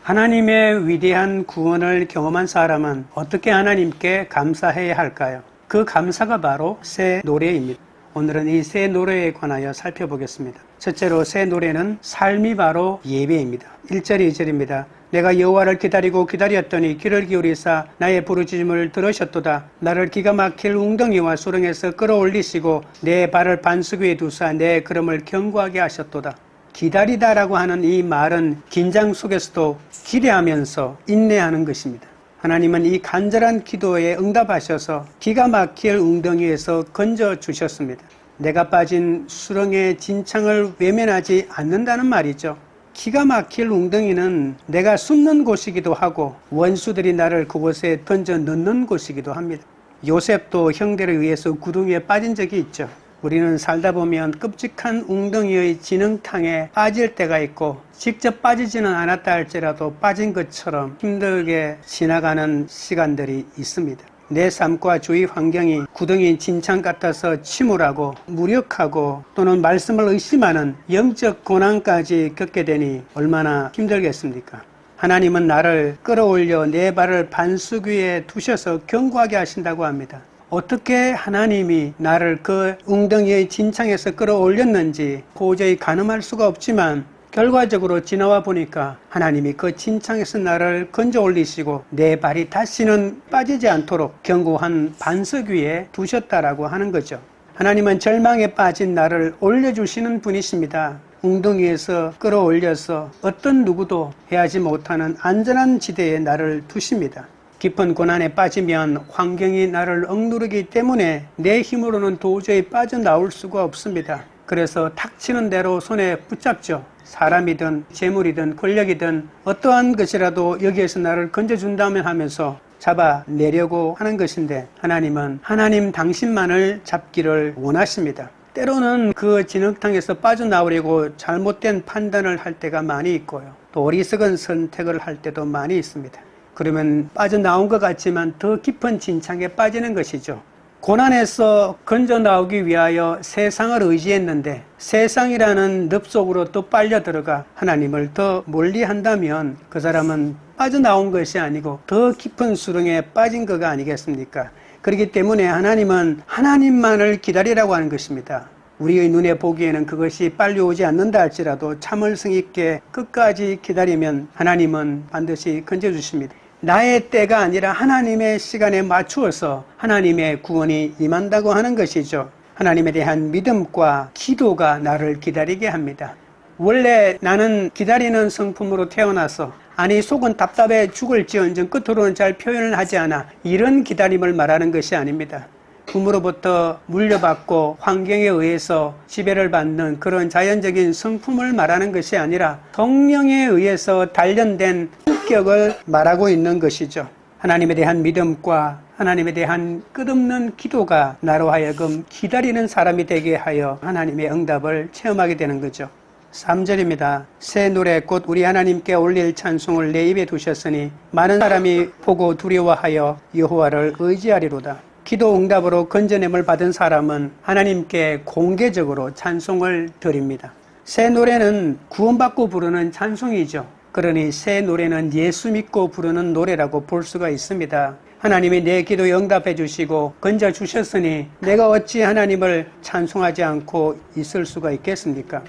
하나님의 위대한 구원을 경험한 사람은 어떻게 하나님께 감사해야 할까요? 그 감사가 바로 새 노래입니다. 오늘은 이 새 노래에 관하여 살펴보겠습니다. 첫째로 새 노래는 삶이 바로 예배입니다. 1절 2절입니다. 내가 여호와를 기다리고 기다렸더니 귀를 기울이사 나의 부르짖음을 들으셨도다. 나를 기가 막힐 웅덩이와 수렁에서 끌어올리시고 내 발을 반석 위에 두사 내 걸음을 견고하게 하셨도다. 기다리다라고 하는 이 말은 긴장 속에서도 기대하면서 인내하는 것입니다. 하나님은 이 간절한 기도에 응답하셔서 기가 막힐 웅덩이에서 건져주셨습니다. 내가 빠진 수렁의 진창을 외면하지 않는다는 말이죠. 기가 막힐 웅덩이는 내가 숨는 곳이기도 하고 원수들이 나를 그곳에 던져 넣는 곳이기도 합니다. 요셉도 형들에 의해서 구덩이에 빠진 적이 있죠. 우리는 살다 보면 끔찍한 웅덩이의 진흙탕에 빠질 때가 있고 직접 빠지지는 않았다 할지라도 빠진 것처럼 힘들게 지나가는 시간들이 있습니다. 내 삶과 주위 환경이 구덩이 진창 같아서 침울하고 무력하고 또는 말씀을 의심하는 영적 고난까지 겪게 되니 얼마나 힘들겠습니까? 하나님은 나를 끌어올려 내 발을 반석 위에 두셔서 견고하게 하신다고 합니다. 어떻게 하나님이 나를 그 웅덩이의 진창에서 끌어올렸는지 도저히 가늠할 수가 없지만 결과적으로 지나와 보니까 하나님이 그 진창에서 나를 건져 올리시고 내 발이 다시는 빠지지 않도록 견고한 반석 위에 두셨다라고 하는 거죠. 하나님은 절망에 빠진 나를 올려주시는 분이십니다. 웅덩이에서 끌어올려서 어떤 누구도 해하지 못하는 안전한 지대에 나를 두십니다. 깊은 고난에 빠지면 환경이 나를 억누르기 때문에 내 힘으로는 도저히 빠져나올 수가 없습니다. 그래서 탁치는 대로 손에 붙잡죠. 사람이든 재물이든 권력이든 어떠한 것이라도 여기에서 나를 건져준다면 하면서 잡아내려고 하는 것인데 하나님은 하나님 당신만을 잡기를 원하십니다. 때로는 그 진흙탕에서 빠져나오려고 잘못된 판단을 할 때가 많이 있고요. 또 어리석은 선택을 할 때도 많이 있습니다. 그러면 빠져나온 것 같지만 더 깊은 진창에 빠지는 것이죠. 고난에서 건져 나오기 위하여 세상을 의지했는데 세상이라는 늪 속으로 또 빨려 들어가 하나님을 더 멀리 한다면 그 사람은 빠져나온 것이 아니고 더 깊은 수렁에 빠진 거가 아니겠습니까? 그렇기 때문에 하나님은 하나님만을 기다리라고 하는 것입니다. 우리의 눈에 보기에는 그것이 빨리 오지 않는다 할지라도 참을성 있게 끝까지 기다리면 하나님은 반드시 건져주십니다. 나의 때가 아니라 하나님의 시간에 맞추어서 하나님의 구원이 임한다고 하는 것이죠. 하나님에 대한 믿음과 기도가 나를 기다리게 합니다. 원래 나는 기다리는 성품으로 태어나서 아니 속은 답답해 죽을지언정 끝으로는 잘 표현을 하지 않아 이런 기다림을 말하는 것이 아닙니다. 부모로부터 물려받고 환경에 의해서 지배를 받는 그런 자연적인 성품을 말하는 것이 아니라 성령에 의해서 단련된 성격을 말하고 있는 것이죠. 하나님에 대한 믿음과 하나님에 대한 끝없는 기도가 나로 하여금 기다리는 사람이 되게 하여 하나님의 응답을 체험하게 되는 거죠. 3절입니다. 새 노래 곧 우리 하나님께 올릴 찬송을 내 입에 두셨으니 많은 사람이 보고 두려워하여 여호와를 의지하리로다. 기도 응답으로 건져냄을 받은 사람은 하나님께 공개적으로 찬송을 드립니다. 새 노래는 구원받고 부르는 찬송이죠. 그러니 새 노래는 예수 믿고 부르는 노래라고 볼 수가 있습니다. 하나님이 내 기도에 응답해 주시고 건져 주셨으니 내가 어찌 하나님을 찬송하지 않고 있을 수가 있겠습니까?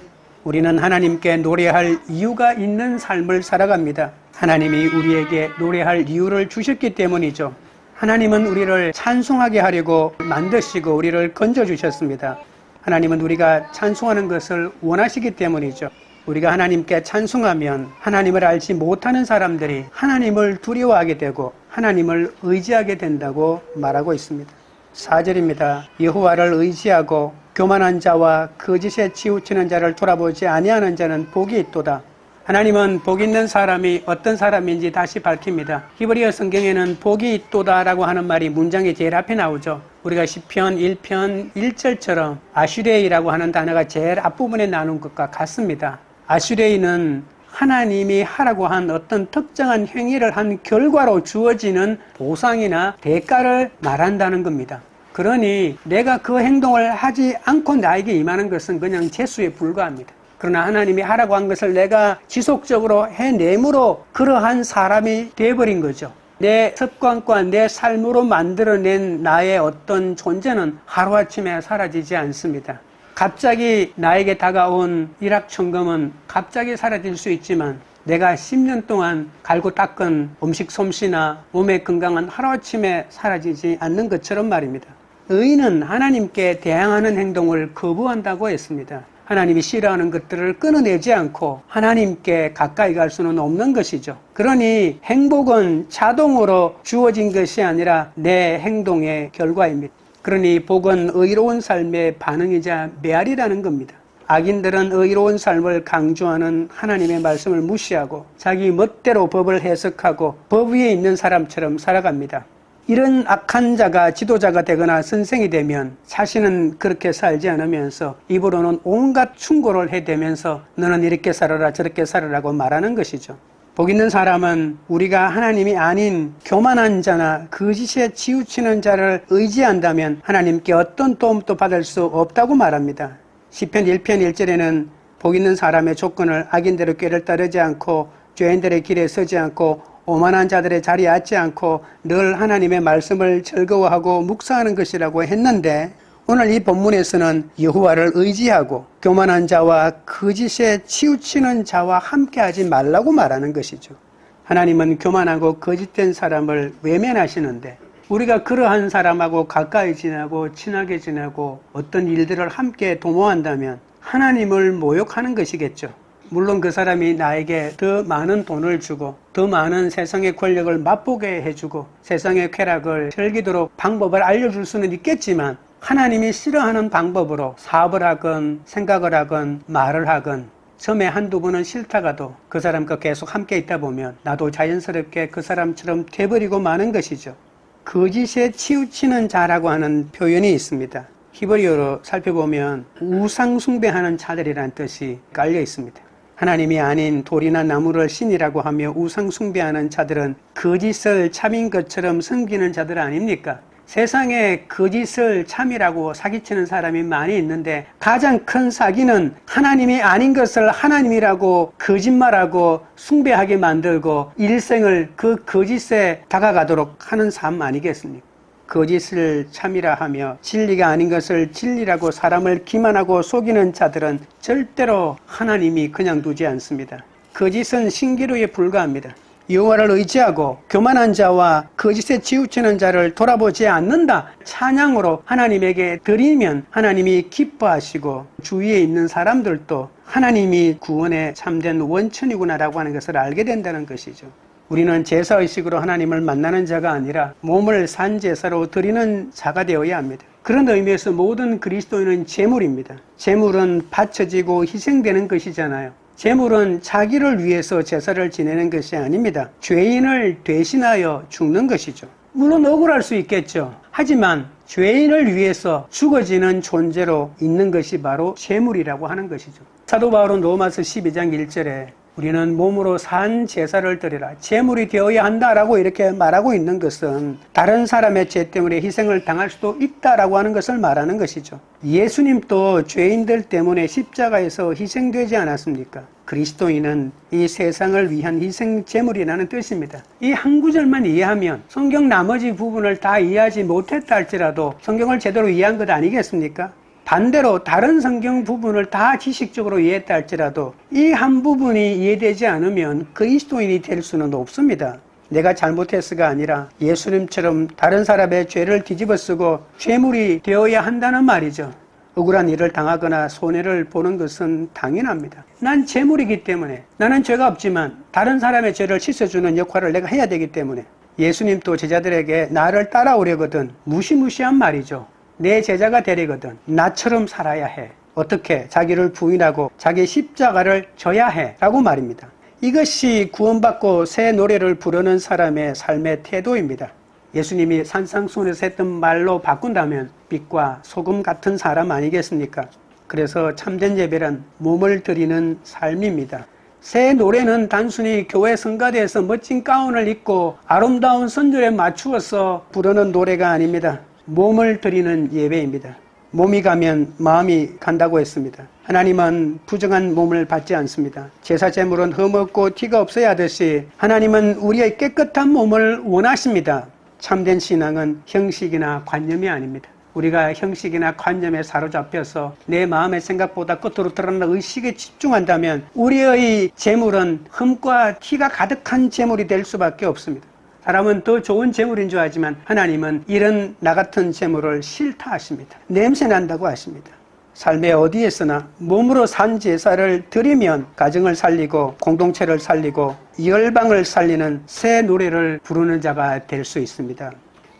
우리는 하나님께 노래할 이유가 있는 삶을 살아갑니다. 하나님이 우리에게 노래할 이유를 주셨기 때문이죠. 하나님은 우리를 찬송하게 하려고 만드시고 우리를 건져주셨습니다. 하나님은 우리가 찬송하는 것을 원하시기 때문이죠. 우리가 하나님께 찬송하면 하나님을 알지 못하는 사람들이 하나님을 두려워하게 되고 하나님을 의지하게 된다고 말하고 있습니다. 4절입니다. 여호와를 의지하고 교만한 자와 거짓에 치우치는 자를 돌아보지 아니하는 자는 복이 있도다. 하나님은 복 있는 사람이 어떤 사람인지 다시 밝힙니다. 히브리어 성경에는 복이 있도다라고 하는 말이 문장의 제일 앞에 나오죠. 우리가 시편 1편 1절처럼 아슈레이라고 하는 단어가 제일 앞부분에 나오는 것과 같습니다. 아슈레이는 하나님이 하라고 한 어떤 특정한 행위를 한 결과로 주어지는 보상이나 대가를 말한다는 겁니다. 그러니 내가 그 행동을 하지 않고 나에게 임하는 것은 그냥 재수에 불과합니다. 그러나 하나님이 하라고 한 것을 내가 지속적으로 해내므로 그러한 사람이 되어버린 거죠. 내 습관과 내 삶으로 만들어낸 나의 어떤 존재는 하루아침에 사라지지 않습니다. 갑자기 나에게 다가온 일확천금은 갑자기 사라질 수 있지만 내가 10년 동안 갈고 닦은 음식 솜씨나 몸의 건강은 하루아침에 사라지지 않는 것처럼 말입니다. 의인은 하나님께 대항하는 행동을 거부한다고 했습니다. 하나님이 싫어하는 것들을 끊어내지 않고 하나님께 가까이 갈 수는 없는 것이죠. 그러니 행복은 자동으로 주어진 것이 아니라 내 행동의 결과입니다. 그러니 복은 의로운 삶의 반응이자 메아리라는 겁니다. 악인들은 의로운 삶을 강조하는 하나님의 말씀을 무시하고 자기 멋대로 법을 해석하고 법 위에 있는 사람처럼 살아갑니다. 이런 악한 자가 지도자가 되거나 선생이 되면 자신은 그렇게 살지 않으면서 입으로는 온갖 충고를 해대면서 너는 이렇게 살아라 저렇게 살아라고 말하는 것이죠. 복 있는 사람은 우리가 하나님이 아닌 교만한 자나 거짓에 치우치는 자를 의지한다면 하나님께 어떤 도움도 받을 수 없다고 말합니다. 시편 1편 1절에는 복 있는 사람의 조건을 악인들의 꾀를 따르지 않고 죄인들의 길에 서지 않고 오만한 자들의 자리에 앉지 않고 늘 하나님의 말씀을 즐거워하고 묵상하는 것이라고 했는데 오늘 이 본문에서는 여호와를 의지하고 교만한 자와 거짓에 치우치는 자와 함께하지 말라고 말하는 것이죠. 하나님은 교만하고 거짓된 사람을 외면하시는데 우리가 그러한 사람하고 가까이 지내고 친하게 지내고 어떤 일들을 함께 도모한다면 하나님을 모욕하는 것이겠죠. 물론 그 사람이 나에게 더 많은 돈을 주고 더 많은 세상의 권력을 맛보게 해주고 세상의 쾌락을 즐기도록 방법을 알려줄 수는 있겠지만 하나님이 싫어하는 방법으로 사업을 하건 생각을 하건 말을 하건 처음에 한두 번은 싫다가도 그 사람과 계속 함께 있다 보면 나도 자연스럽게 그 사람처럼 돼버리고 마는 것이죠. 거짓에 치우치는 자라고 하는 표현이 있습니다. 히브리어로 살펴보면 우상 숭배하는 자들이라는 뜻이 깔려 있습니다. 하나님이 아닌 돌이나 나무를 신이라고 하며 우상 숭배하는 자들은 거짓을 참인 것처럼 섬기는 자들 아닙니까? 세상에 거짓을 참이라고 사기치는 사람이 많이 있는데 가장 큰 사기는 하나님이 아닌 것을 하나님이라고 거짓말하고 숭배하게 만들고 일생을 그 거짓에 다가가도록 하는 삶 아니겠습니까? 거짓을 참이라 하며 진리가 아닌 것을 진리라고 사람을 기만하고 속이는 자들은 절대로 하나님이 그냥 두지 않습니다. 거짓은 신기루에 불과합니다. 여호와를 의지하고 교만한 자와 거짓에 치우치는 자를 돌아보지 않는다. 찬양으로 하나님에게 드리면 하나님이 기뻐하시고 주위에 있는 사람들도 하나님이 구원의 참된 원천이구나라고 하는 것을 알게 된다는 것이죠. 우리는 제사의식으로 하나님을 만나는 자가 아니라 몸을 산 제사로 드리는 자가 되어야 합니다. 그런 의미에서 모든 그리스도인은 제물입니다. 제물은 바쳐지고 희생되는 것이잖아요. 제물은 자기를 위해서 제사를 지내는 것이 아닙니다. 죄인을 대신하여 죽는 것이죠. 물론 억울할 수 있겠죠. 하지만 죄인을 위해서 죽어지는 존재로 있는 것이 바로 제물이라고 하는 것이죠. 사도 바울은 로마서 12장 1절에 우리는 몸으로 산 제사를 드리라 제물이 되어야 한다라고 이렇게 말하고 있는 것은 다른 사람의 죄 때문에 희생을 당할 수도 있다라고 하는 것을 말하는 것이죠. 예수님도 죄인들 때문에 십자가에서 희생되지 않았습니까? 그리스도인은 이 세상을 위한 희생 제물이라는 뜻입니다. 이 한 구절만 이해하면 성경 나머지 부분을 다 이해하지 못했다 할지라도 성경을 제대로 이해한 것 아니겠습니까? 반대로 다른 성경 부분을 다 지식적으로 이해했다 할지라도 이 한 부분이 이해되지 않으면 그리스도인이 될 수는 없습니다. 내가 잘못했어가 아니라 예수님처럼 다른 사람의 죄를 뒤집어쓰고 죄물이 되어야 한다는 말이죠. 억울한 일을 당하거나 손해를 보는 것은 당연합니다. 난 죄물이기 때문에 나는 죄가 없지만 다른 사람의 죄를 씻어주는 역할을 내가 해야 되기 때문에 예수님도 제자들에게 나를 따라오려거든 무시무시한 말이죠. 내 제자가 되려거든 나처럼 살아야 해. 어떻게? 자기를 부인하고 자기 십자가를 져야 해 라고 말입니다. 이것이 구원받고 새 노래를 부르는 사람의 삶의 태도입니다. 예수님이 산상수훈에서 했던 말로 바꾼다면 빛과 소금 같은 사람 아니겠습니까? 그래서 참된 예배란 몸을 드리는 삶입니다. 새 노래는 단순히 교회 성가대에서 멋진 가운을 입고 아름다운 선율에 맞추어서 부르는 노래가 아닙니다. 몸을 드리는 예배입니다. 몸이 가면 마음이 간다고 했습니다. 하나님은 부정한 몸을 받지 않습니다. 제사 제물은 흠없고 티가 없어야 하듯이 하나님은 우리의 깨끗한 몸을 원하십니다. 참된 신앙은 형식이나 관념이 아닙니다. 우리가 형식이나 관념에 사로잡혀서 내 마음의 생각보다 끝으로 드러나는 의식에 집중한다면 우리의 재물은 흠과 티가 가득한 재물이 될 수밖에 없습니다. 사람은 더 좋은 재물인 줄 알지만 하나님은 이런 나 같은 재물을 싫다 하십니다. 냄새 난다고 하십니다. 삶의 어디에서나 몸으로 산 제사를 드리면 가정을 살리고 공동체를 살리고 열방을 살리는 새 노래를 부르는 자가 될 수 있습니다.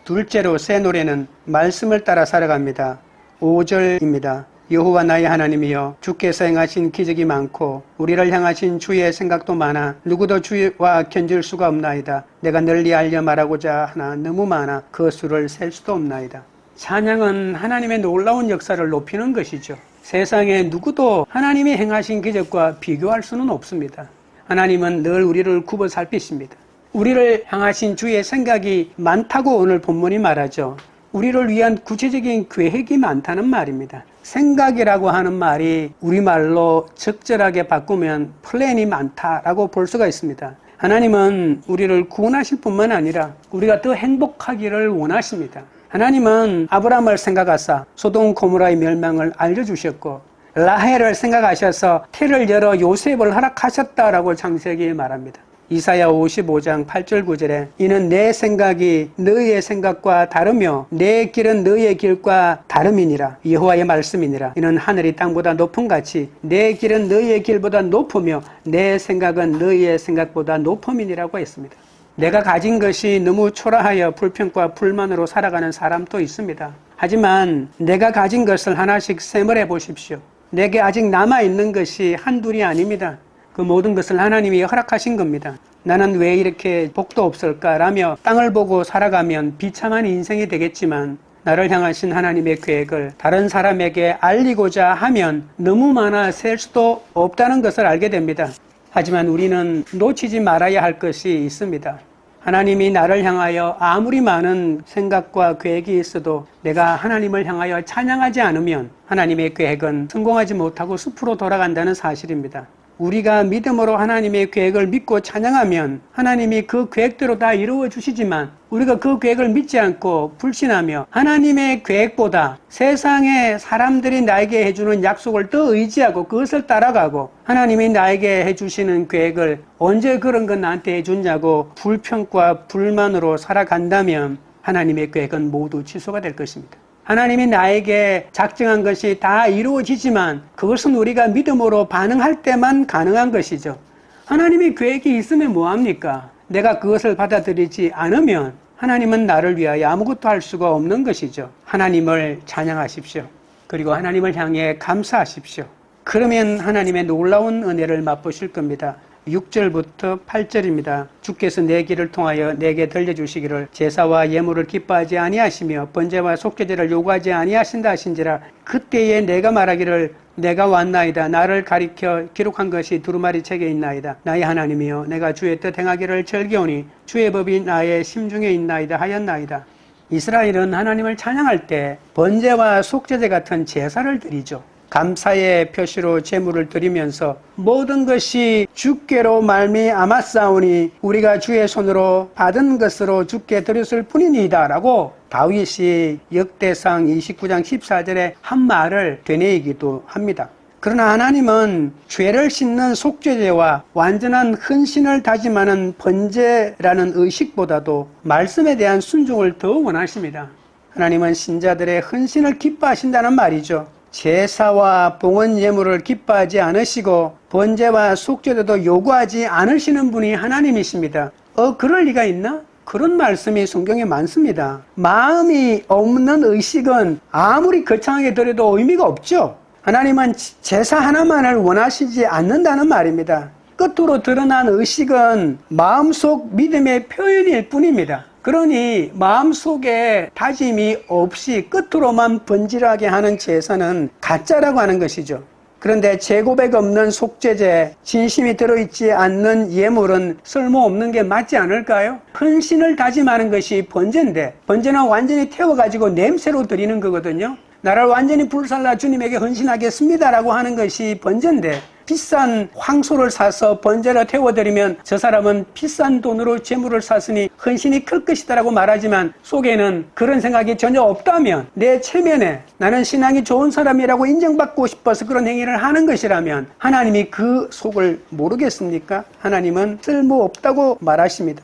둘째로 새 노래는 말씀을 따라 살아갑니다. 5절입니다. 여호와 나의 하나님이여 주께서 행하신 기적이 많고 우리를 향하신 주의 생각도 많아 누구도 주와 견줄 수가 없나이다. 내가 널리 알려 말하고자 하나 너무 많아 그 수를 셀 수도 없나이다. 찬양은 하나님의 놀라운 역사를 높이는 것이죠. 세상에 누구도 하나님이 행하신 기적과 비교할 수는 없습니다. 하나님은 늘 우리를 굽어 살피십니다. 우리를 향하신 주의 생각이 많다고 오늘 본문이 말하죠. 우리를 위한 구체적인 계획이 많다는 말입니다. 생각이라고 하는 말이 우리말로 적절하게 바꾸면 플랜이 많다라고 볼 수가 있습니다. 하나님은 우리를 구원하실 뿐만 아니라 우리가 더 행복하기를 원하십니다. 하나님은 아브라함을 생각하사 소돔 고모라의 멸망을 알려주셨고 라헬을 생각하셔서 태를 열어 요셉을 허락하셨다라고 창세기에 말합니다. 이사야 55장 8절 9절에 이는 내 생각이 너희의 생각과 다르며 내 길은 너희의 길과 다름이니라. 여호와의 말씀이니라. 이는 하늘이 땅보다 높음 같이 내 길은 너희의 길보다 높으며 내 생각은 너희의 생각보다 높음이니라고 했습니다. 내가 가진 것이 너무 초라하여 불평과 불만으로 살아가는 사람도 있습니다. 하지만 내가 가진 것을 하나씩 셈을 보십시오. 내게 아직 남아있는 것이 한둘이 아닙니다. 그 모든 것을 하나님이 허락하신 겁니다. 나는 왜 이렇게 복도 없을까라며 땅을 보고 살아가면 비참한 인생이 되겠지만 나를 향하신 하나님의 계획을 다른 사람에게 알리고자 하면 너무 많아 셀 수도 없다는 것을 알게 됩니다. 하지만 우리는 놓치지 말아야 할 것이 있습니다. 하나님이 나를 향하여 아무리 많은 생각과 계획이 있어도 내가 하나님을 향하여 찬양하지 않으면 하나님의 계획은 성공하지 못하고 숲으로 돌아간다는 사실입니다. 우리가 믿음으로 하나님의 계획을 믿고 찬양하면 하나님이 그 계획대로 다 이루어 주시지만 우리가 그 계획을 믿지 않고 불신하며 하나님의 계획보다 세상의 사람들이 나에게 해주는 약속을 더 의지하고 그것을 따라가고 하나님이 나에게 해주시는 계획을 언제 그런 건 나한테 해줬냐고 불평과 불만으로 살아간다면 하나님의 계획은 모두 취소가 될 것입니다. 하나님이 나에게 작정한 것이 다 이루어지지만 그것은 우리가 믿음으로 반응할 때만 가능한 것이죠. 하나님의 계획이 있으면 뭐합니까? 내가 그것을 받아들이지 않으면 하나님은 나를 위하여 아무것도 할 수가 없는 것이죠. 하나님을 찬양하십시오. 그리고 하나님을 향해 감사하십시오. 그러면 하나님의 놀라운 은혜를 맛보실 겁니다. 6절부터 8절입니다. 주께서 내 길을 통하여 내게 들려주시기를 제사와 예물을 기뻐하지 아니하시며 번제와 속죄제를 요구하지 아니하신다 하신지라. 그때에 내가 말하기를 내가 왔나이다. 나를 가리켜 기록한 것이 두루마리 책에 있나이다. 나의 하나님이여 내가 주의 뜻 행하기를 즐겨오니 주의 법이 나의 심중에 있나이다 하였나이다. 이스라엘은 하나님을 찬양할 때 번제와 속죄제 같은 제사를 드리죠. 감사의 표시로 제물을 드리면서 모든 것이 주께로 말미암았사오니 우리가 주의 손으로 받은 것으로 주께 드렸을 뿐이니이다 라고 다윗이 역대상 29장 14절에 한 말을 되뇌이기도 합니다. 그러나 하나님은 죄를 씻는 속죄제와 완전한 헌신을 다짐하는 번제라는 의식보다도 말씀에 대한 순종을 더 원하십니다. 하나님은 신자들의 헌신을 기뻐하신다는 말이죠. 제사와 봉헌 예물을 기뻐하지 않으시고 번제와 속죄제도 요구하지 않으시는 분이 하나님이십니다. 그럴 리가 있나? 그런 말씀이 성경에 많습니다. 마음이 없는 의식은 아무리 거창하게 드려도 의미가 없죠. 하나님은 제사 하나만을 원하시지 않는다는 말입니다. 끝으로 드러난 의식은 마음속 믿음의 표현일 뿐입니다. 그러니 마음속에 다짐이 없이 끝으로만 번지르하게 하는 제사는 가짜라고 하는 것이죠. 그런데 재고백 없는 속죄제, 진심이 들어있지 않는 예물은 쓸모없는 게 맞지 않을까요? 헌신을 다짐하는 것이 번제인데 번제는 완전히 태워가지고 냄새로 드리는 거거든요. 나를 완전히 불살라 주님에게 헌신하겠습니다라고 하는 것이 번제인데, 비싼 황소를 사서 번제로 태워드리면 저 사람은 비싼 돈으로 재물을 샀으니 헌신이 클 것이다라고 말하지만 속에는 그런 생각이 전혀 없다면, 내 체면에 나는 신앙이 좋은 사람이라고 인정받고 싶어서 그런 행위를 하는 것이라면 하나님이 그 속을 모르겠습니까? 하나님은 쓸모없다고 말하십니다.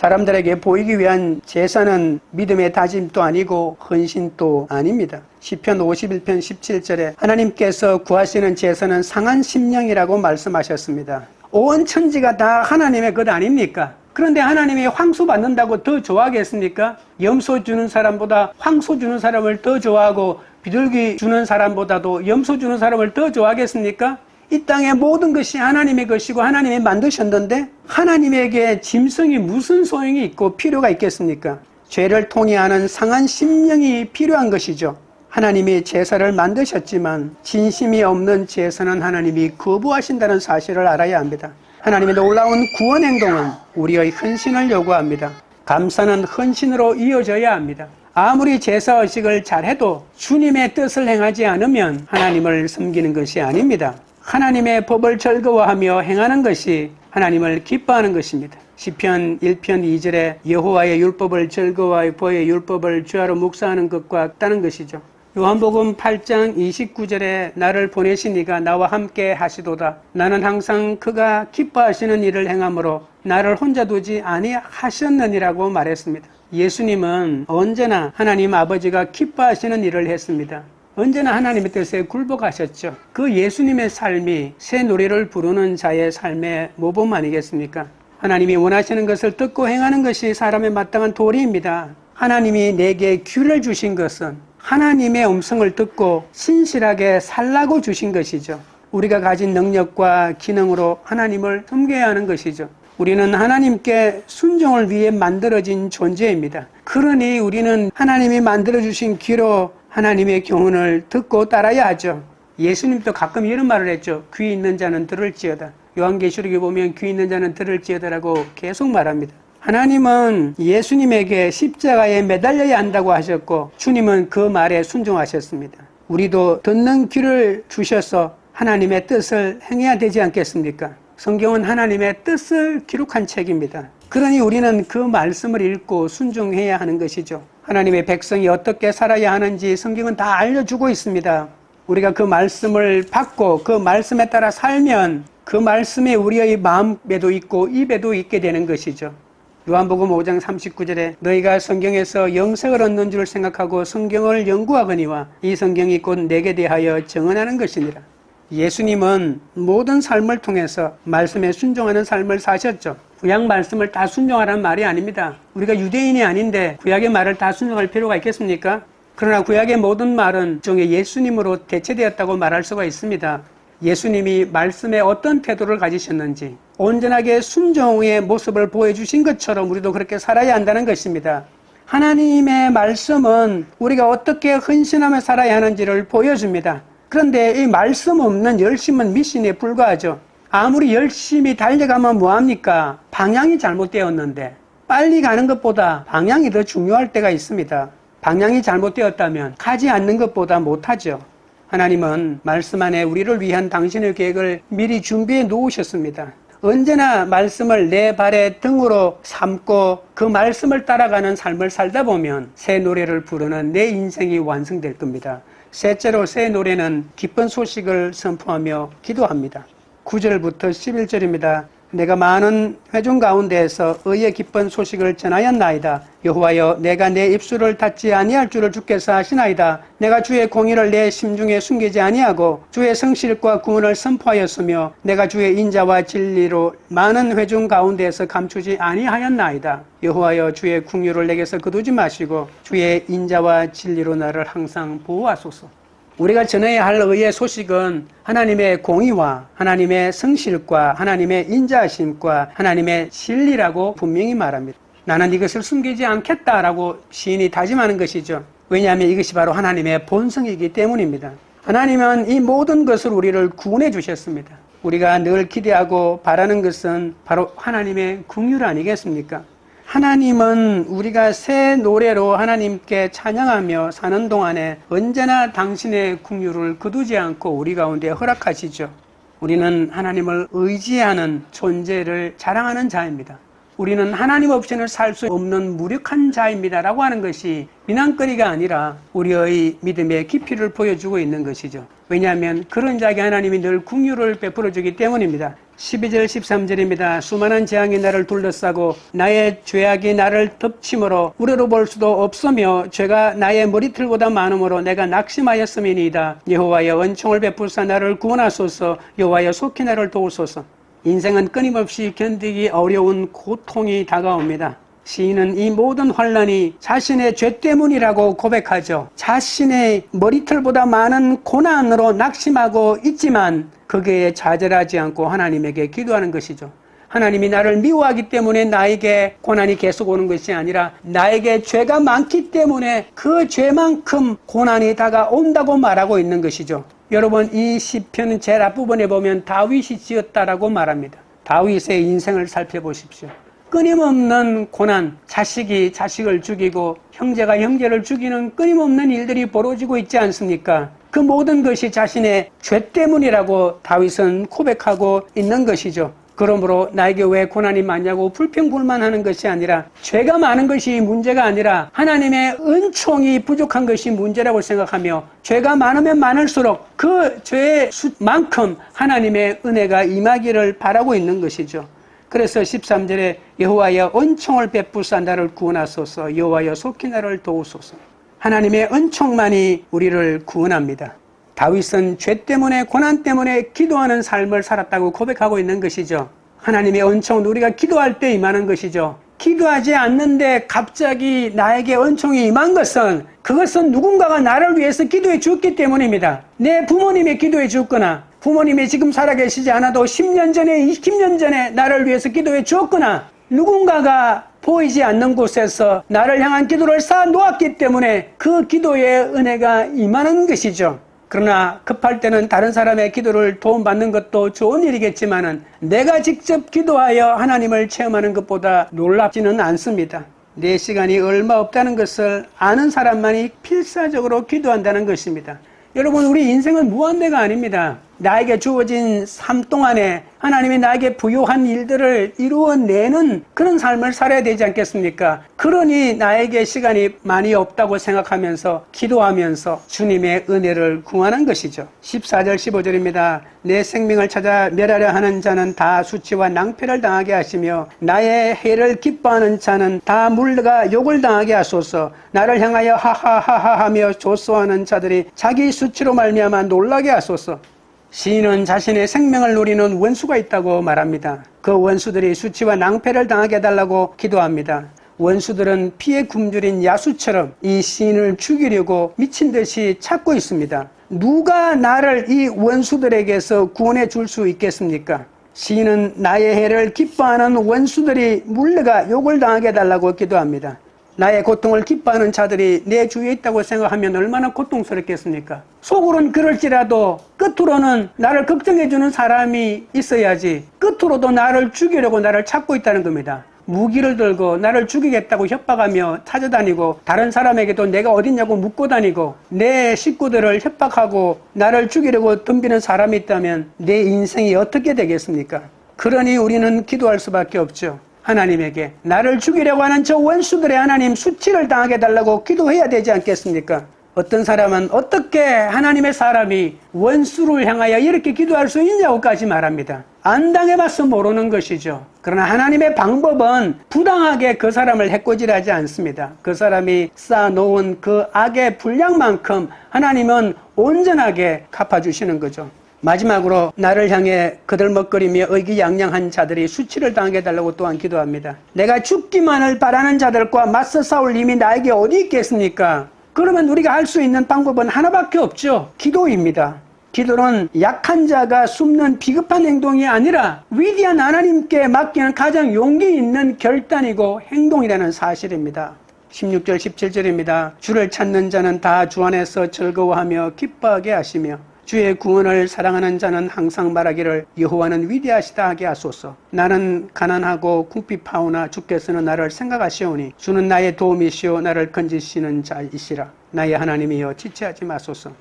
사람들에게 보이기 위한 제사는 믿음의 다짐도 아니고 헌신도 아닙니다. 시편 51편 17절에 하나님께서 구하시는 제사는 상한 심령이라고 말씀하셨습니다. 온 천지가 다 하나님의 것 아닙니까? 그런데 하나님이 황소 받는다고 더 좋아하겠습니까? 염소 주는 사람보다 황소 주는 사람을 더 좋아하고 비둘기 주는 사람보다도 염소 주는 사람을 더 좋아하겠습니까? 이 땅의 모든 것이 하나님의 것이고 하나님이 만드셨는데 하나님에게 짐승이 무슨 소용이 있고 필요가 있겠습니까? 죄를 통해하는 상한 심령이 필요한 것이죠. 하나님이 제사를 만드셨지만 진심이 없는 제사는 하나님이 거부하신다는 사실을 알아야 합니다. 하나님의 놀라운 구원 행동은 우리의 헌신을 요구합니다. 감사는 헌신으로 이어져야 합니다. 아무리 제사의식을 잘해도 주님의 뜻을 행하지 않으면 하나님을 섬기는 것이 아닙니다. 하나님의 법을 즐거워하며 행하는 것이 하나님을 기뻐하는 것입니다. 시편 1편 2절에 여호와의 율법을 즐거워하여 그의 율법을 주야로 묵상하는 것과 같다는 것이죠. 요한복음 8장 29절에 나를 보내신 이가 나와 함께 하시도다. 나는 항상 그가 기뻐하시는 일을 행함으로 나를 혼자 두지 아니하셨느니라고 말했습니다. 예수님은 언제나 하나님 아버지가 기뻐하시는 일을 했습니다. 언제나 하나님의 뜻에 굴복하셨죠. 그 예수님의 삶이 새 노래를 부르는 자의 삶의 모범 아니겠습니까? 하나님이 원하시는 것을 듣고 행하는 것이 사람의 마땅한 도리입니다. 하나님이 내게 귀를 주신 것은 하나님의 음성을 듣고 신실하게 살라고 주신 것이죠. 우리가 가진 능력과 기능으로 하나님을 섬겨야 하는 것이죠. 우리는 하나님께 순종을 위해 만들어진 존재입니다. 그러니 우리는 하나님이 만들어주신 귀로 하나님의 교훈을 듣고 따라야 하죠. 예수님도 가끔 이런 말을 했죠. 귀 있는 자는 들을지어다. 요한계시록에 보면 귀 있는 자는 들을지어다라고 계속 말합니다. 하나님은 예수님에게 십자가에 매달려야 한다고 하셨고 주님은 그 말에 순종하셨습니다. 우리도 듣는 귀를 주셔서 하나님의 뜻을 행해야 되지 않겠습니까? 성경은 하나님의 뜻을 기록한 책입니다. 그러니 우리는 그 말씀을 읽고 순종해야 하는 것이죠. 하나님의 백성이 어떻게 살아야 하는지 성경은 다 알려주고 있습니다. 우리가 그 말씀을 받고 그 말씀에 따라 살면 그 말씀이 우리의 마음에도 있고 입에도 있게 되는 것이죠. 요한복음 5장 39절에 너희가 성경에서 영생을 얻는 줄 생각하고 성경을 연구하거니와 이 성경이 곧 내게 대하여 증언하는 것이니라. 예수님은 모든 삶을 통해서 말씀에 순종하는 삶을 사셨죠. 구약 말씀을 다 순종하라는 말이 아닙니다. 우리가 유대인이 아닌데 구약의 말을 다 순종할 필요가 있겠습니까? 그러나 구약의 모든 말은 중에 예수님으로 대체되었다고 말할 수가 있습니다. 예수님이 말씀에 어떤 태도를 가지셨는지 온전하게 순종의 모습을 보여주신 것처럼 우리도 그렇게 살아야 한다는 것입니다. 하나님의 말씀은 우리가 어떻게 헌신하며 살아야 하는지를 보여줍니다. 그런데 이 말씀 없는 열심은 미신에 불과하죠. 아무리 열심히 달려가면 뭐합니까? 방향이 잘못되었는데 빨리 가는 것보다 방향이 더 중요할 때가 있습니다. 방향이 잘못되었다면 가지 않는 것보다 못하죠. 하나님은 말씀 안에 우리를 위한 당신의 계획을 미리 준비해 놓으셨습니다. 언제나 말씀을 내 발의 등으로 삼고 그 말씀을 따라가는 삶을 살다 보면 새 노래를 부르는 내 인생이 완성될 겁니다. 셋째로 새 노래는 기쁜 소식을 선포하며 기도합니다. 9절부터 11절입니다. 내가 많은 회중 가운데에서 의의 기쁜 소식을 전하였나이다. 여호와여 내가 내 입술을 닫지 아니할 줄을 주께서 아시나이다. 내가 주의 공의를 내 심중에 숨기지 아니하고 주의 성실과 구원을 선포하였으며 내가 주의 인자와 진리로 많은 회중 가운데에서 감추지 아니하였나이다. 여호와여 주의 긍휼을 내게서 거두지 마시고 주의 인자와 진리로 나를 항상 보호하소서. 우리가 전해야 할 의의 소식은 하나님의 공의와 하나님의 성실과 하나님의 인자하심과 하나님의 진리라고 분명히 말합니다. 나는 이것을 숨기지 않겠다라고 시인이 다짐하는 것이죠. 왜냐하면 이것이 바로 하나님의 본성이기 때문입니다. 하나님은 이 모든 것을 우리를 구원해 주셨습니다. 우리가 늘 기대하고 바라는 것은 바로 하나님의 긍휼 아니겠습니까? 하나님은 우리가 새 노래로 하나님께 찬양하며 사는 동안에 언제나 당신의 긍휼을 거두지 않고 우리 가운데 허락하시죠. 우리는 하나님을 의지하는 존재를 자랑하는 자입니다. 우리는 하나님 없이는 살 수 없는 무력한 자입니다 라고 하는 것이 비난거리가 아니라 우리의 믿음의 깊이를 보여주고 있는 것이죠. 왜냐하면 그런 자에게 하나님이 늘 긍휼을 베풀어 주기 때문입니다. 12절 13절입니다. 수많은 재앙이 나를 둘러싸고 나의 죄악이 나를 덮침으로 우러러 볼 수도 없으며 죄가 나의 머리털보다 많음으로 내가 낙심하였음이니이다. 여호와여 은총을 베푸사 나를 구원하소서. 여호와여 속히 나를 도우소서. 인생은 끊임없이 견디기 어려운 고통이 다가옵니다. 시인은 이 모든 환난이 자신의 죄 때문이라고 고백하죠. 자신의 머리털보다 많은 고난으로 낙심하고 있지만 거기에 좌절하지 않고 하나님에게 기도하는 것이죠. 하나님이 나를 미워하기 때문에 나에게 고난이 계속 오는 것이 아니라 나에게 죄가 많기 때문에 그 죄만큼 고난이 다가온다고 말하고 있는 것이죠. 여러분, 이 시편 제일 앞부분에 보면 다윗이 지었다라고 말합니다. 다윗의 인생을 살펴보십시오. 끊임없는 고난, 자식이 자식을 죽이고 형제가 형제를 죽이는 끊임없는 일들이 벌어지고 있지 않습니까? 그 모든 것이 자신의 죄 때문이라고 다윗은 고백하고 있는 것이죠. 그러므로 나에게 왜 고난이 많냐고 불평불만하는 것이 아니라 죄가 많은 것이 문제가 아니라 하나님의 은총이 부족한 것이 문제라고 생각하며 죄가 많으면 많을수록 그 죄의 수만큼 하나님의 은혜가 임하기를 바라고 있는 것이죠. 그래서 13절에 여호와여 은총을 베푸사 나를 구원하소서. 여호와여 속히 나를 도우소서. 하나님의 은총만이 우리를 구원합니다. 다윗은 죄 때문에 고난 때문에 기도하는 삶을 살았다고 고백하고 있는 것이죠. 하나님의 은총은 우리가 기도할 때 임하는 것이죠. 기도하지 않는데 갑자기 나에게 은총이 임한 것은 그것은 누군가가 나를 위해서 기도해 주었기 때문입니다. 내 부모님이 기도해 주었거나 부모님이 지금 살아계시지 않아도 10년 전에 20년 전에 나를 위해서 기도해 주었거나 누군가가 보이지 않는 곳에서 나를 향한 기도를 쌓아 놓았기 때문에 그 기도의 은혜가 임하는 것이죠. 그러나 급할 때는 다른 사람의 기도를 도움받는 것도 좋은 일이겠지만은 내가 직접 기도하여 하나님을 체험하는 것보다 놀랍지는 않습니다. 내 시간이 얼마 없다는 것을 아는 사람만이 필사적으로 기도한다는 것입니다. 여러분, 우리 인생은 무한대가 아닙니다. 나에게 주어진 삶 동안에 하나님이 나에게 부여한 일들을 이루어내는 그런 삶을 살아야 되지 않겠습니까? 그러니 나에게 시간이 많이 없다고 생각하면서 기도하면서 주님의 은혜를 구하는 것이죠. 14절 15절입니다. 내 생명을 찾아 멸하려 하는 자는 다 수치와 낭패를 당하게 하시며 나의 해를 기뻐하는 자는 다 물러가 욕을 당하게 하소서. 나를 향하여 하하하하 하며 조소하는 자들이 자기 수치로 말미암아 놀라게 하소서. 시인은 자신의 생명을 노리는 원수가 있다고 말합니다. 그 원수들이 수치와 낭패를 당하게 해달라고 기도합니다. 원수들은 피에 굶주린 야수처럼 이 시인을 죽이려고 미친 듯이 찾고 있습니다. 누가 나를 이 원수들에게서 구원해 줄 수 있겠습니까? 시인은 나의 해를 기뻐하는 원수들이 물러가 욕을 당하게 해달라고 기도합니다. 나의 고통을 기뻐하는 자들이 내 주위에 있다고 생각하면 얼마나 고통스럽겠습니까? 속으로는 그럴지라도 끝으로는 나를 걱정해주는 사람이 있어야지 끝으로도 나를 죽이려고 나를 찾고 있다는 겁니다. 무기를 들고 나를 죽이겠다고 협박하며 찾아다니고 다른 사람에게도 내가 어딨냐고 묻고 다니고 내 식구들을 협박하고 나를 죽이려고 덤비는 사람이 있다면 내 인생이 어떻게 되겠습니까? 그러니 우리는 기도할 수밖에 없죠. 하나님에게 나를 죽이려고 하는 저 원수들의 하나님 수치를 당하게 해달라고 기도해야 되지 않겠습니까? 어떤 사람은 어떻게 하나님의 사람이 원수를 향하여 이렇게 기도할 수 있냐고까지 말합니다. 안 당해봐서 모르는 것이죠. 그러나 하나님의 방법은 부당하게 그 사람을 해코지하지 않습니다. 그 사람이 쌓아놓은 그 악의 분량만큼 하나님은 온전하게 갚아주시는 거죠. 마지막으로 나를 향해 그들먹거리며 의기양양한 자들이 수치를 당하게 해달라고 또한 기도합니다. 내가 죽기만을 바라는 자들과 맞서 싸울 힘이 나에게 어디 있겠습니까? 그러면 우리가 할 수 있는 방법은 하나밖에 없죠. 기도입니다. 기도는 약한 자가 숨는 비급한 행동이 아니라 위대한 하나님께 맡기는 가장 용기 있는 결단이고 행동이라는 사실입니다. 16절 17절입니다. 주를 찾는 자는 다 주 안에서 즐거워하며 기뻐하게 하시며 주의 구원을 사랑하는 자는 항상 말하기를 여호와는 위대하시다 하게 하소서. 나는 가난하고 궁핍하오나 주께서는 나를 생각하시오니 주는 나의 도움이시오 나를 건지시는 자이시라. 나의 하나님이여 지체하지 마소서.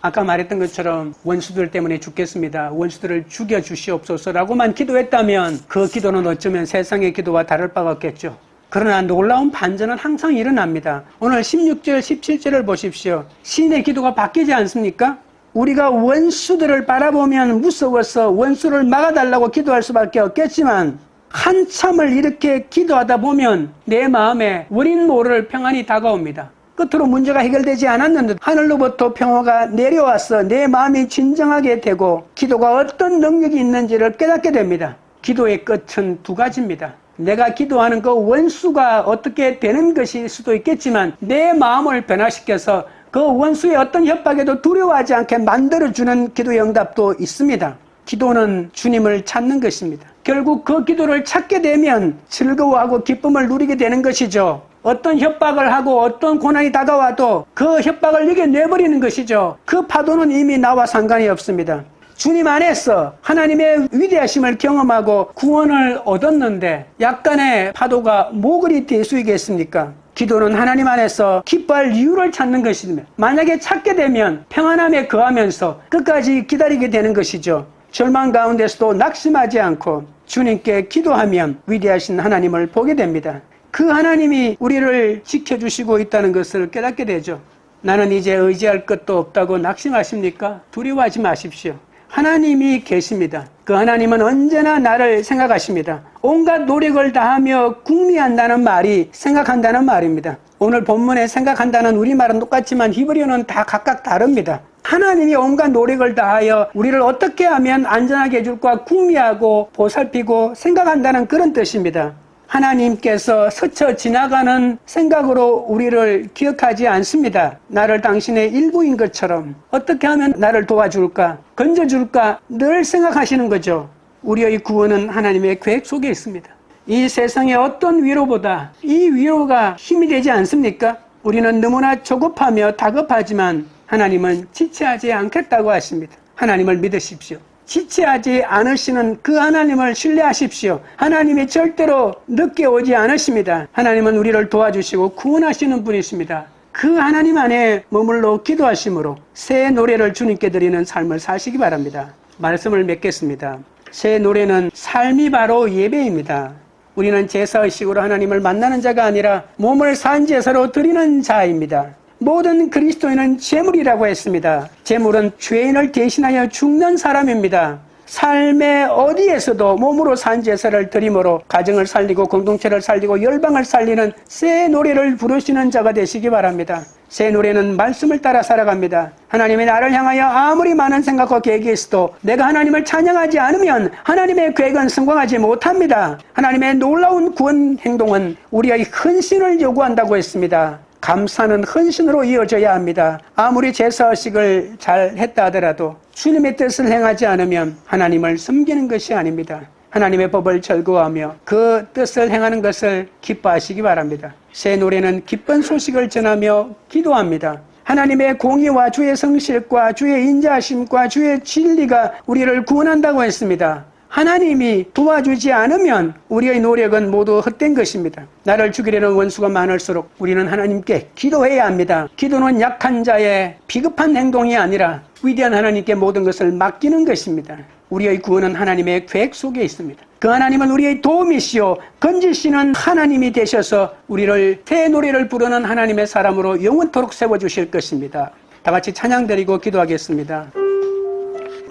아까 말했던 것처럼 원수들 때문에 죽겠습니다. 원수들을 죽여주시옵소서라고만 기도했다면 그 기도는 어쩌면 세상의 기도와 다를 바가 없겠죠. 그러나 놀라운 반전은 항상 일어납니다. 오늘 16절, 17절을 보십시오. 시인의 기도가 바뀌지 않습니까? 우리가 원수들을 바라보면 무서워서 원수를 막아달라고 기도할 수밖에 없겠지만 한참을 이렇게 기도하다 보면 내 마음에 원인 모를 평안이 다가옵니다. 끝으로 문제가 해결되지 않았는데 하늘로부터 평화가 내려와서 내 마음이 진정하게 되고 기도가 어떤 능력이 있는지를 깨닫게 됩니다. 기도의 끝은 두 가지입니다. 내가 기도하는 그 원수가 어떻게 되는 것일 수도 있겠지만 내 마음을 변화시켜서 그 원수의 어떤 협박에도 두려워하지 않게 만들어주는 기도의 응답도 있습니다. 기도는 주님을 찾는 것입니다. 결국 그 기도를 찾게 되면 즐거워하고 기쁨을 누리게 되는 것이죠. 어떤 협박을 하고 어떤 고난이 다가와도 그 협박을 이겨내버리는 것이죠. 그 파도는 이미 나와 상관이 없습니다. 주님 안에서 하나님의 위대하심을 경험하고 구원을 얻었는데 약간의 파도가 뭐 그리 대수이겠습니까? 기도는 하나님 안에서 기뻐할 이유를 찾는 것입니다. 만약에 찾게 되면 평안함에 거하면서 끝까지 기다리게 되는 것이죠. 절망 가운데서도 낙심하지 않고 주님께 기도하면 위대하신 하나님을 보게 됩니다. 그 하나님이 우리를 지켜주시고 있다는 것을 깨닫게 되죠. 나는 이제 의지할 것도 없다고 낙심하십니까? 두려워하지 마십시오. 하나님이 계십니다. 그 하나님은 언제나 나를 생각하십니다. 온갖 노력을 다하며 궁리한다는 말이 생각한다는 말입니다. 오늘 본문에 생각한다는 우리말은 똑같지만 히브리어는 다 각각 다릅니다. 하나님이 온갖 노력을 다하여 우리를 어떻게 하면 안전하게 해줄까 궁리하고 보살피고 생각한다는 그런 뜻입니다. 하나님께서 스쳐 지나가는 생각으로 우리를 기억하지 않습니다. 나를 당신의 일부인 것처럼 어떻게 하면 나를 도와줄까, 건져줄까 늘 생각하시는 거죠. 우리의 구원은 하나님의 계획 속에 있습니다. 이 세상의 어떤 위로보다 이 위로가 힘이 되지 않습니까? 우리는 너무나 조급하며 다급하지만 하나님은 지체하지 않겠다고 하십니다. 하나님을 믿으십시오. 지체하지 않으시는 그 하나님을 신뢰하십시오. 하나님이 절대로 늦게 오지 않으십니다. 하나님은 우리를 도와주시고 구원하시는 분이십니다. 그 하나님 안에 머물러 기도하심으로 새 노래를 주님께 드리는 삶을 사시기 바랍니다. 말씀을 맺겠습니다. 새 노래는 삶이 바로 예배입니다. 우리는 제사의식으로 하나님을 만나는 자가 아니라 몸을 산 제사로 드리는 자입니다. 모든 그리스도인은 제물이라고 했습니다. 제물은 죄인을 대신하여 죽는 사람입니다. 삶의 어디에서도 몸으로 산 제사를 드림으로 가정을 살리고 공동체를 살리고 열방을 살리는 새 노래를 부르시는 자가 되시기 바랍니다. 새 노래는 말씀을 따라 살아갑니다. 하나님이 나를 향하여 아무리 많은 생각과 계획이 있어도 내가 하나님을 찬양하지 않으면 하나님의 계획은 성공하지 못합니다. 하나님의 놀라운 구원 행동은 우리의 헌신을 요구한다고 했습니다. 감사는 헌신으로 이어져야 합니다. 아무리 제사의식을 잘 했다 하더라도 주님의 뜻을 행하지 않으면 하나님을 섬기는 것이 아닙니다. 하나님의 법을 즐거워하며 그 뜻을 행하는 것을 기뻐하시기 바랍니다. 새 노래는 기쁜 소식을 전하며 기도합니다. 하나님의 공의와 주의 성실과 주의 인자하심과 주의 진리가 우리를 구원한다고 했습니다. 하나님이 도와주지 않으면 우리의 노력은 모두 헛된 것입니다. 나를 죽이려는 원수가 많을수록 우리는 하나님께 기도해야 합니다. 기도는 약한 자의 비급한 행동이 아니라 위대한 하나님께 모든 것을 맡기는 것입니다. 우리의 구원은 하나님의 계획 속에 있습니다. 그 하나님은 우리의 도움이시오 건지시는 하나님이 되셔서 우리를 새 노래를 부르는 하나님의 사람으로 영원토록 세워주실 것입니다. 다 같이 찬양 드리고 기도하겠습니다.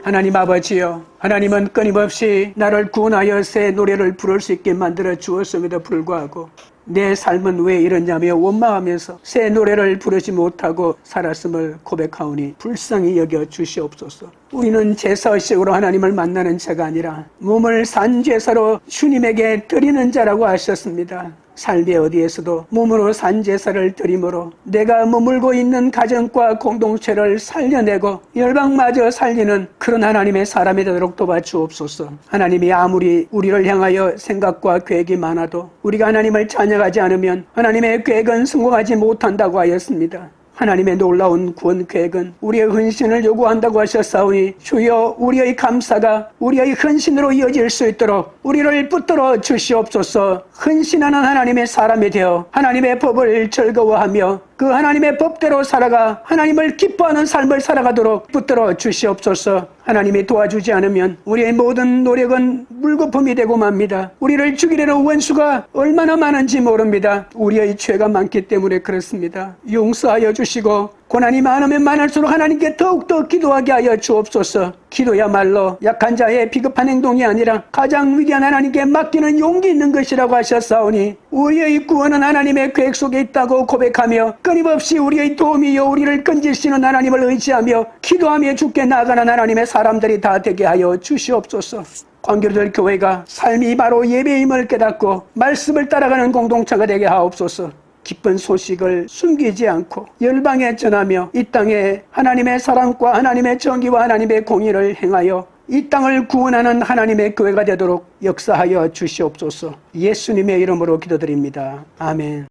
하나님 아버지여, 하나님은 끊임없이 나를 구원하여 새 노래를 부를 수 있게 만들어 주었음에도 불구하고 내 삶은 왜 이러냐며 원망하면서 새 노래를 부르지 못하고 살았음을 고백하오니 불쌍히 여겨 주시옵소서. 우리는 제사의식으로 하나님을 만나는 자가 아니라 몸을 산 제사로 주님에게 드리는 자라고 하셨습니다. 삶의 어디에서도 몸으로 산 제사를 드림으로 내가 머물고 있는 가정과 공동체를 살려내고 열방마저 살리는 그런 하나님의 사람이 되도록 도와주옵소서. 하나님이 아무리 우리를 향하여 생각과 계획이 많아도 우리가 하나님을 찬양하지 않으면 하나님의 계획은 성공하지 못한다고 하였습니다. 하나님의 놀라운 구원 계획은 우리의 헌신을 요구한다고 하셨사오니 주여 우리의 감사가 우리의 헌신으로 이어질 수 있도록 우리를 붙들어 주시옵소서. 헌신하는 하나님의 사람이 되어 하나님의 법을 즐거워하며 그 하나님의 법대로 살아가 하나님을 기뻐하는 삶을 살아가도록 붙들어 주시옵소서. 하나님이 도와주지 않으면 우리의 모든 노력은 물거품이 되고 맙니다. 우리를 죽이려는 원수가 얼마나 많은지 모릅니다. 우리의 죄가 많기 때문에 그렇습니다. 용서하여 주시고 고난이 많으면 많을수록 하나님께 더욱더 기도하게 하여 주옵소서. 기도야말로 약한 자의 비겁한 행동이 아니라 가장 위대한 하나님께 맡기는 용기 있는 것이라고 하셨사오니 우리의 구원은 하나님의 계획 속에 있다고 고백하며 끊임없이 우리의 도움이요 우리를 건지시는 하나님을 의지하며 기도하며 주께 나아가는 하나님의 사람들이 다 되게 하여 주시옵소서. 광교들 교회가 삶이 바로 예배임을 깨닫고 말씀을 따라가는 공동체가 되게 하옵소서. 기쁜 소식을 숨기지 않고 열방에 전하며 이 땅에 하나님의 사랑과 하나님의 정의와 하나님의 공의를 행하여 이 땅을 구원하는 하나님의 교회가 되도록 역사하여 주시옵소서. 예수님의 이름으로 기도드립니다. 아멘.